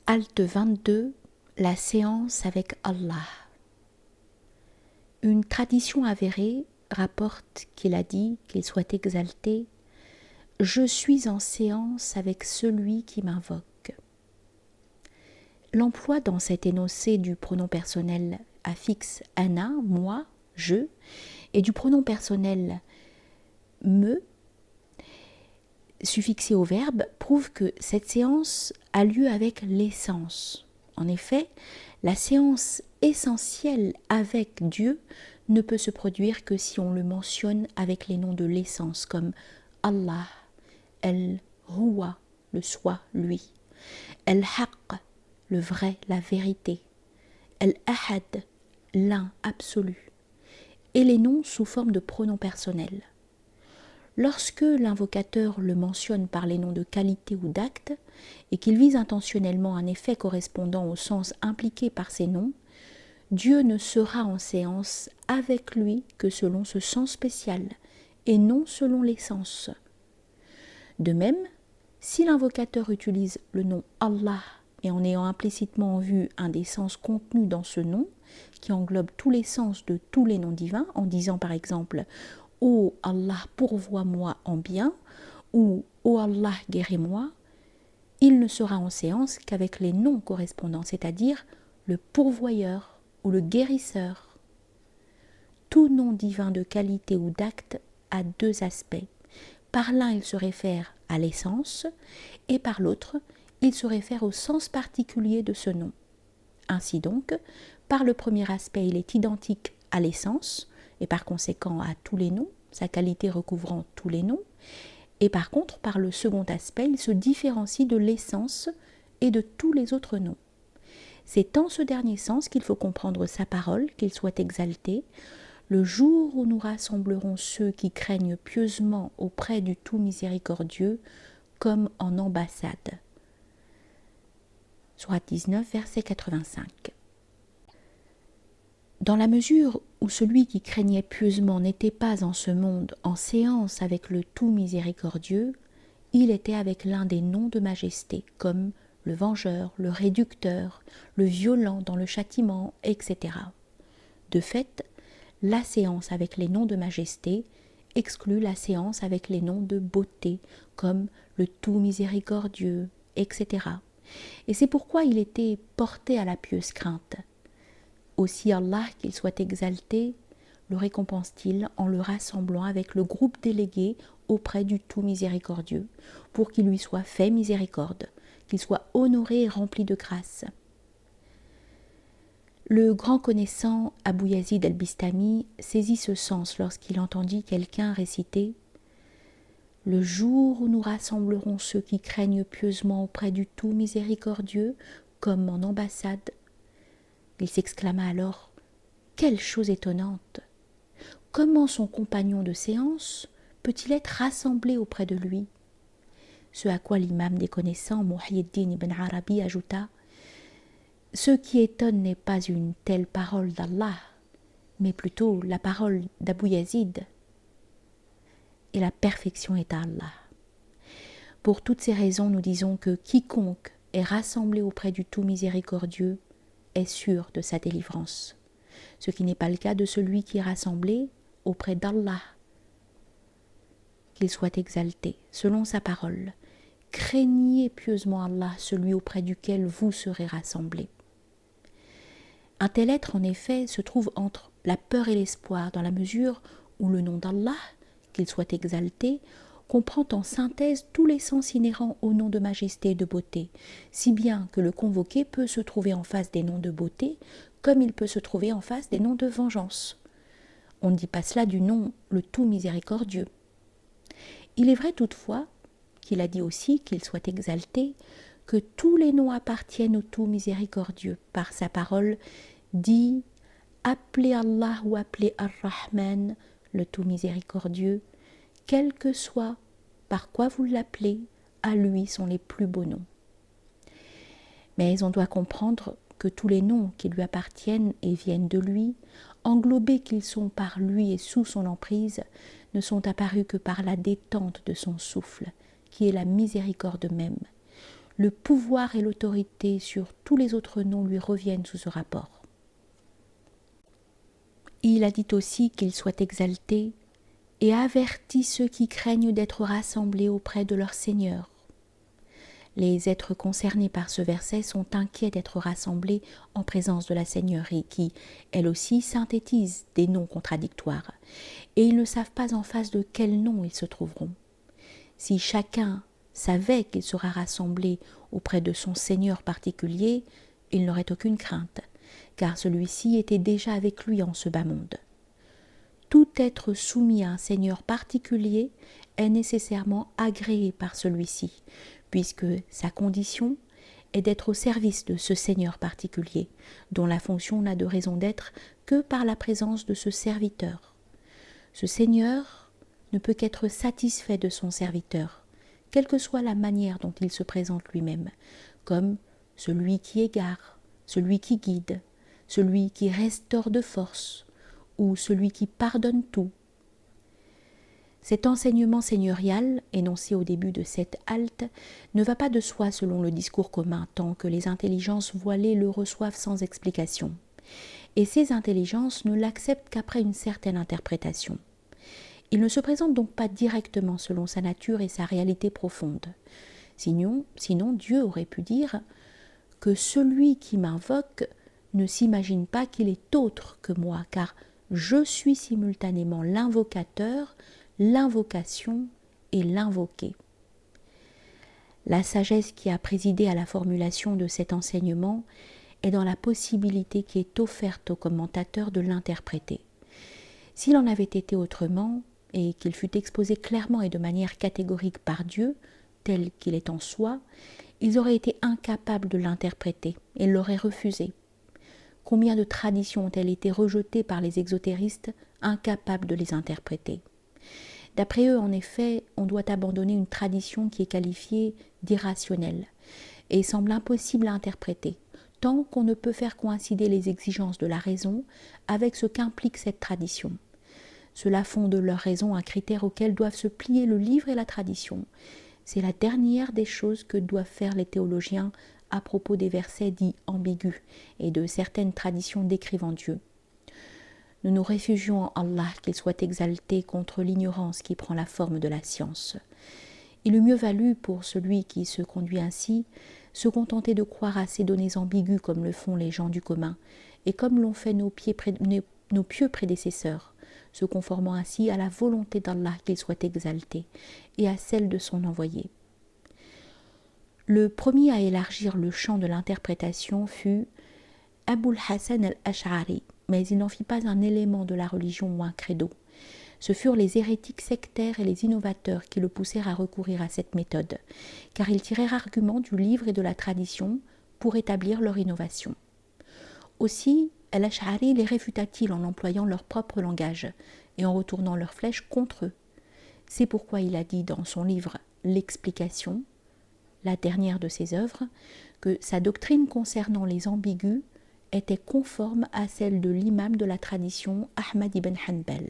Halte 22, la séance avec Allah. Une tradition avérée rapporte qu'il a dit, qu'il soit exalté, « Je suis en séance avec celui qui m'invoque ». L'emploi dans cet énoncé du pronom personnel affixe ana, moi, je, et du pronom personnel me, suffixé au verbe, prouve que cette séance a lieu avec l'essence. En effet, la séance essentielle avec Dieu ne peut se produire que si on le mentionne avec les noms de l'essence, comme Allah, El-Huwa, le soi, lui, El-Haqq, le vrai, la vérité, El-Ahad, l'un, absolu, et les noms sous forme de pronoms personnels. Lorsque l'invocateur le mentionne par les noms de qualité ou d'acte, et qu'il vise intentionnellement un effet correspondant au sens impliqué par ces noms, Dieu ne sera en séance avec lui que selon ce sens spécial, et non selon l'essence. De même, si l'invocateur utilise le nom Allah, et en ayant implicitement en vue un des sens contenus dans ce nom, qui englobe tous les sens de tous les noms divins, en disant par exemple « Ô Allah, pourvois-moi en bien » ou « Ô Allah, guéris-moi », il ne sera en séance qu'avec les noms correspondants, c'est-à-dire le pourvoyeur ou le guérisseur. Tout nom divin de qualité ou d'acte a deux aspects. Par l'un, il se réfère à l'essence, et par l'autre, il se réfère au sens particulier de ce nom. Ainsi donc, par le premier aspect, il est identique à l'essence, et par conséquent à tous les noms, sa qualité recouvrant tous les noms, et par contre, par le second aspect, il se différencie de l'essence et de tous les autres noms. C'est en ce dernier sens qu'il faut comprendre sa parole, qu'il soit exalté, le jour où nous rassemblerons ceux qui craignent pieusement auprès du tout miséricordieux, comme en ambassade. Sourate 19, verset 85. Dans la mesure où celui qui craignait pieusement n'était pas en ce monde en séance avec le tout miséricordieux, il était avec l'un des noms de majesté, comme le vengeur, le réducteur, le violent dans le châtiment, etc. De fait, la séance avec les noms de majesté exclut la séance avec les noms de beauté, comme le tout miséricordieux, etc. Et c'est pourquoi il était porté à la pieuse crainte. Aussi Allah, qu'il soit exalté, le récompense-t-il en le rassemblant avec le groupe délégué auprès du tout miséricordieux, pour qu'il lui soit fait miséricorde, qu'il soit honoré et rempli de grâce. Le grand connaissant Abu Yazid al-Bistami saisit ce sens lorsqu'il entendit quelqu'un réciter « Le jour où nous rassemblerons ceux qui craignent pieusement auprès du tout miséricordieux, comme en ambassade », il s'exclama alors « Quelle chose étonnante! Comment son compagnon de séance peut-il être rassemblé auprès de lui ?» Ce à quoi l'imam des connaissants, Muhyiddin ibn Arabi, ajouta « Ce qui étonne n'est pas une telle parole d'Allah, mais plutôt la parole d'Abu Yazid. Et la perfection est à Allah. » Pour toutes ces raisons, nous disons que quiconque est rassemblé auprès du tout miséricordieux est sûr de sa délivrance, ce qui n'est pas le cas de celui qui est rassemblé auprès d'Allah. Qu'il soit exalté, selon sa parole. Craignez pieusement Allah, celui auprès duquel vous serez rassemblés. Un tel être, en effet, se trouve entre la peur et l'espoir, dans la mesure où le nom d'Allah, qu'il soit exalté, comprend en synthèse tous les sens inhérents au nom de majesté et de beauté, si bien que le convoqué peut se trouver en face des noms de beauté, comme il peut se trouver en face des noms de vengeance. On ne dit pas cela du nom le tout miséricordieux. Il est vrai toutefois, qu'il a dit aussi, qu'il soit exalté, que tous les noms appartiennent au tout miséricordieux. Par sa parole, dit « Appelez Allah ou appelez Ar-Rahman, le tout miséricordieux, quel que soit par quoi vous l'appelez, à lui sont les plus beaux noms. » Mais on doit comprendre que tous les noms qui lui appartiennent et viennent de lui, englobés qu'ils sont par lui et sous son emprise, ne sont apparus que par la détente de son souffle, qui est la miséricorde même. le pouvoir et l'autorité sur tous les autres noms lui reviennent sous ce rapport. Il a dit aussi qu'il soit exalté et avertit ceux qui craignent d'être rassemblés auprès de leur Seigneur. Les êtres concernés par ce verset sont inquiets d'être rassemblés en présence de la Seigneurie qui, elle aussi, synthétise des noms contradictoires, et ils ne savent pas en face de quel nom ils se trouveront. Si chacun savait qu'il sera rassemblé auprès de son Seigneur particulier, il n'aurait aucune crainte, car celui-ci était déjà avec lui en ce bas monde. Tout être soumis à un Seigneur particulier est nécessairement agréé par celui-ci, puisque sa condition est d'être au service de ce Seigneur particulier, dont la fonction n'a de raison d'être que par la présence de ce serviteur. Ce Seigneur ne peut qu'être satisfait de son serviteur, quelle que soit la manière dont il se présente lui-même, comme celui qui égare, celui qui guide, celui qui restaure de force, ou celui qui pardonne tout. Cet enseignement seigneurial, énoncé au début de cette halte, ne va pas de soi selon le discours commun, tant que les intelligences voilées le reçoivent sans explication. Et ces intelligences ne l'acceptent qu'après une certaine interprétation. Il ne se présente donc pas directement selon sa nature et sa réalité profonde. Sinon, Dieu aurait pu dire que celui qui m'invoque ne s'imagine pas qu'il est autre que moi, car je suis simultanément l'invocateur, l'invocation et l'invoqué. La sagesse qui a présidé à la formulation de cet enseignement est dans la possibilité qui est offerte au commentateur de l'interpréter. S'il en avait été autrement, et qu'il fût exposé clairement et de manière catégorique par Dieu, tel qu'il est en soi, ils auraient été incapables de l'interpréter et l'auraient refusé. Combien de traditions ont-elles été rejetées par les exotéristes, incapables de les interpréter ? D'après eux, en effet, on doit abandonner une tradition qui est qualifiée d'irrationnelle et semble impossible à interpréter, tant qu'on ne peut faire coïncider les exigences de la raison avec ce qu'implique cette tradition. Cela font de leur raison un critère auquel doivent se plier le livre et la tradition. C'est la dernière des choses que doivent faire les théologiens à propos des versets dits ambigus et de certaines traditions décrivant Dieu. Nous nous réfugions en Allah, qu'il soit exalté contre l'ignorance qui prend la forme de la science. Il eût mieux valu pour celui qui se conduit ainsi se contenter de croire à ces données ambiguës comme le font les gens du commun et comme l'ont fait nos pieux prédécesseurs, se conformant ainsi à la volonté d'Allah qu'il soit exalté et à celle de son envoyé. Le premier à élargir le champ de l'interprétation fut Abul Hassan al-Ash'ari, mais il n'en fit pas un élément de la religion ou un credo. Ce furent les hérétiques sectaires et les innovateurs qui le poussèrent à recourir à cette méthode, car ils tirèrent argument du livre et de la tradition pour établir leur innovation. Aussi, al-Ash'ari les réfuta-t-il en employant leur propre langage et en retournant leurs flèches contre eux. C'est pourquoi il a dit dans son livre « L'explication », la dernière de ses œuvres, que sa doctrine concernant les ambigus était conforme à celle de l'imam de la tradition Ahmad ibn Hanbal.